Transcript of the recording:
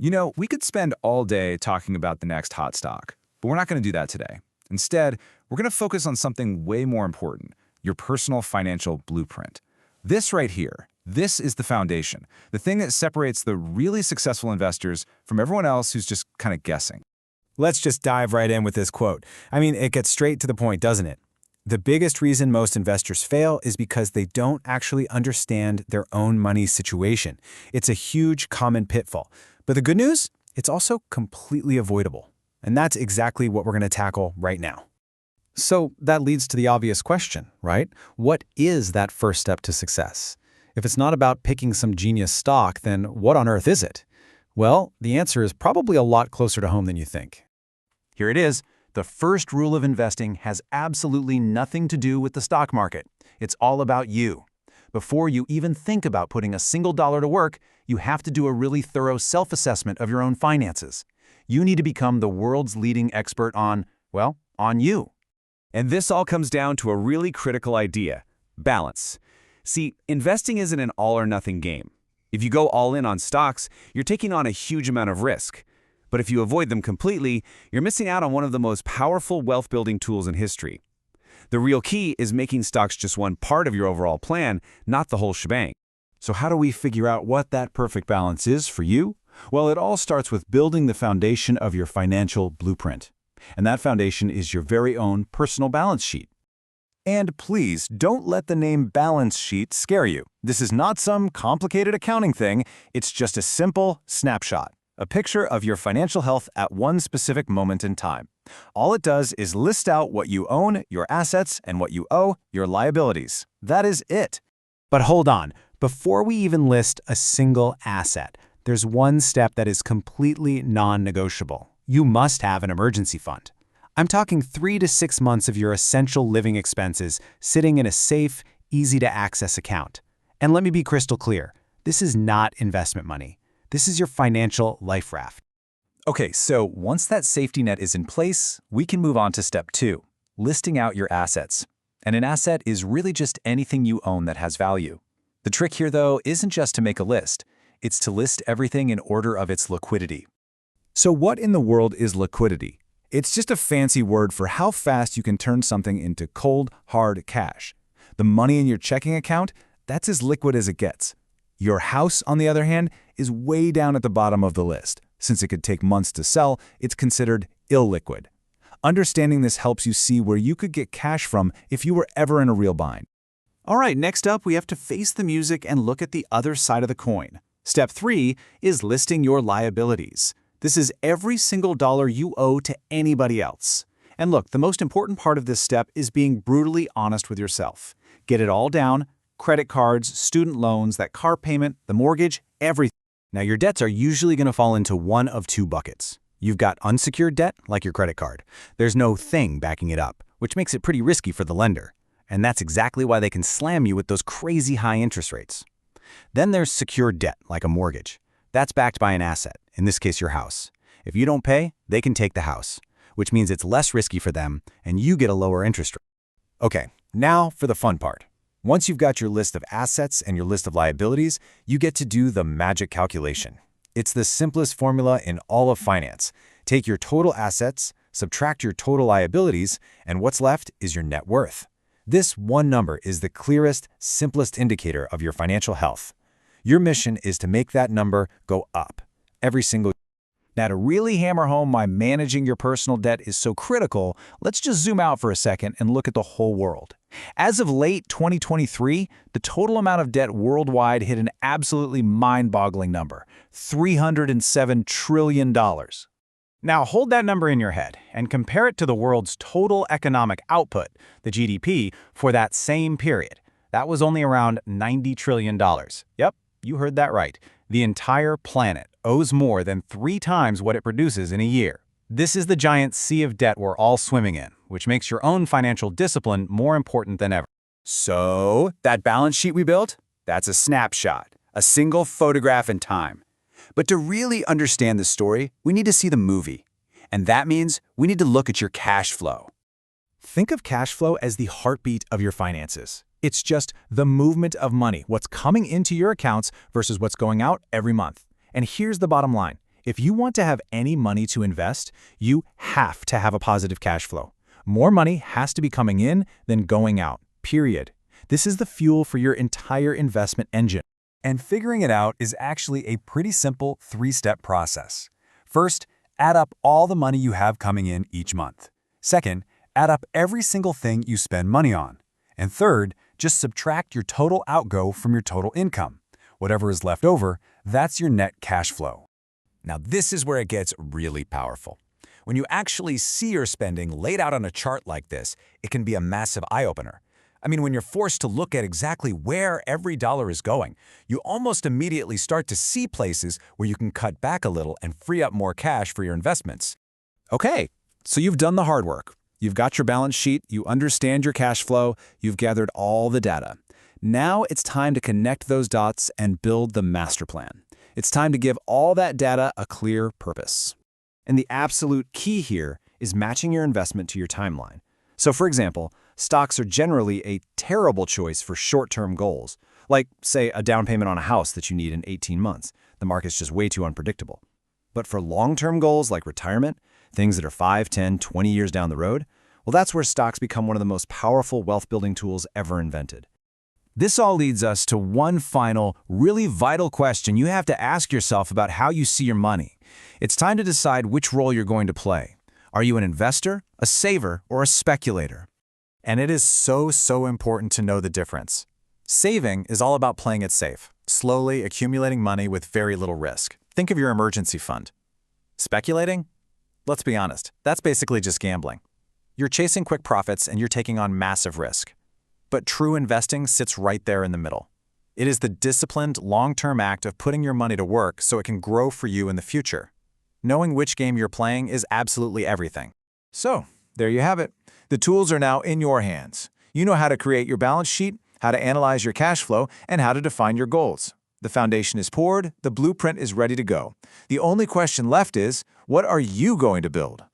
You know, we could spend all day talking about the next hot stock, but we're not going to do that today. Instead, we're going to focus on something way more important, your personal financial blueprint. This right here, this is the foundation, the thing that separates the really successful investors from everyone else who's just kind of guessing. Let's just dive right in with this quote. I mean, it gets straight to the point, doesn't it? The biggest reason most investors fail is because they don't actually understand their own money situation. It's a huge common pitfall. But the good news? It's also completely avoidable. And that's exactly what we're going to tackle right now. So that leads to the obvious question, right? What is that first step to success? If it's not about picking some genius stock, then what on earth is it? Well, the answer is probably a lot closer to home than you think. Here it is. The first rule of investing has absolutely nothing to do with the stock market. It's all about you. Before you even think about putting a single dollar to work, you have to do a really thorough self-assessment of your own finances. You need to become the world's leading expert on, well, on you. And this all comes down to a really critical idea: balance. See, investing isn't an all-or-nothing game. If you go all in on stocks, you're taking on a huge amount of risk. But if you avoid them completely, you're missing out on one of the most powerful wealth-building tools in history. The real key is making stocks just one part of your overall plan, not the whole shebang. So how do we figure out what that perfect balance is for you? Well, it all starts with building the foundation of your financial blueprint. And that foundation is your very own personal balance sheet. And please, don't let the name balance sheet scare you. This is not some complicated accounting thing. It's just a simple snapshot, a picture of your financial health at one specific moment in time. All it does is list out what you own, your assets, and what you owe, your liabilities. That is it. But hold on, before we even list a single asset, there's one step that is completely non-negotiable. You must have an emergency fund. I'm talking 3 to 6 months of your essential living expenses sitting in a safe, easy-to-access account. And let me be crystal clear, this is not investment money. This is your financial life raft. Okay, so once that safety net is in place, we can move on to step 2, listing out your assets. And an asset is really just anything you own that has value. The trick here, though, isn't just to make a list. It's to list everything in order of its liquidity. So what in the world is liquidity? It's just a fancy word for how fast you can turn something into cold, hard cash. The money in your checking account, that's as liquid as it gets. Your house, on the other hand, is way down at the bottom of the list. Since it could take months to sell, it's considered illiquid. Understanding this helps you see where you could get cash from if you were ever in a real bind. All right, next up, we have to face the music and look at the other side of the coin. Step 3 is listing your liabilities. This is every single dollar you owe to anybody else. And look, the most important part of this step is being brutally honest with yourself. Get it all down: credit cards, student loans, that car payment, the mortgage, everything. Now, your debts are usually going to fall into one of 2 buckets. You've got unsecured debt, like your credit card. There's no thing backing it up, which makes it pretty risky for the lender. And that's exactly why they can slam you with those crazy high interest rates. Then there's secured debt, like a mortgage. That's backed by an asset, in this case your house. If you don't pay, they can take the house, which means it's less risky for them and you get a lower interest rate. Okay, now for the fun part. Once you've got your list of assets and your list of liabilities, you get to do the magic calculation. It's the simplest formula in all of finance. Take your total assets, subtract your total liabilities, and what's left is your net worth. This one number is the clearest, simplest indicator of your financial health. Your mission is to make that number go up every single year. Now, to really hammer home why managing your personal debt is so critical, let's just zoom out for a second and look at the whole world. As of late 2023, the total amount of debt worldwide hit an absolutely mind-boggling number: $307 trillion. Now, hold that number in your head and compare it to the world's total economic output, the GDP, for that same period. That was only around $90 trillion. Yep, you heard that right. The entire planet owes more than 3 times what it produces in a year. This is the giant sea of debt we're all swimming in, which makes your own financial discipline more important than ever. So, that balance sheet we built? That's a snapshot, a single photograph in time. But to really understand the story, we need to see the movie. And that means we need to look at your cash flow. Think of cash flow as the heartbeat of your finances. It's just the movement of money, what's coming into your accounts versus what's going out every month. And here's the bottom line. If you want to have any money to invest, you have to have a positive cash flow. More money has to be coming in than going out, period. This is the fuel for your entire investment engine. And figuring it out is actually a pretty simple 3-step process. First, add up all the money you have coming in each month. Second, add up every single thing you spend money on. And third, just subtract your total outgo from your total income. Whatever is left over, that's your net cash flow. Now, this is where it gets really powerful. When you actually see your spending laid out on a chart like this, it can be a massive eye-opener. I mean, when you're forced to look at exactly where every dollar is going, you almost immediately start to see places where you can cut back a little and free up more cash for your investments. Okay, so you've done the hard work. You've got your balance sheet, you understand your cash flow, you've gathered all the data. Now it's time to connect those dots and build the master plan. It's time to give all that data a clear purpose. And the absolute key here is matching your investment to your timeline. So for example, stocks are generally a terrible choice for short-term goals, like, say, a down payment on a house that you need in 18 months. The market's just way too unpredictable. But for long-term goals like retirement, things that are 5, 10, 20 years down the road, well, that's where stocks become one of the most powerful wealth-building tools ever invented. This all leads us to one final, really vital question you have to ask yourself about how you see your money. It's time to decide which role you're going to play. Are you an investor, a saver, or a speculator? And it is so important to know the difference. Saving is all about playing it safe, slowly accumulating money with very little risk. Think of your emergency fund. Speculating? Let's be honest, that's basically just gambling. You're chasing quick profits and you're taking on massive risk. But true investing sits right there in the middle. It is the disciplined, long-term act of putting your money to work so it can grow for you in the future. Knowing which game you're playing is absolutely everything. So, there you have it. The tools are now in your hands. You know how to create your balance sheet, how to analyze your cash flow, and how to define your goals. The foundation is poured, the blueprint is ready to go. The only question left is, what are you going to build?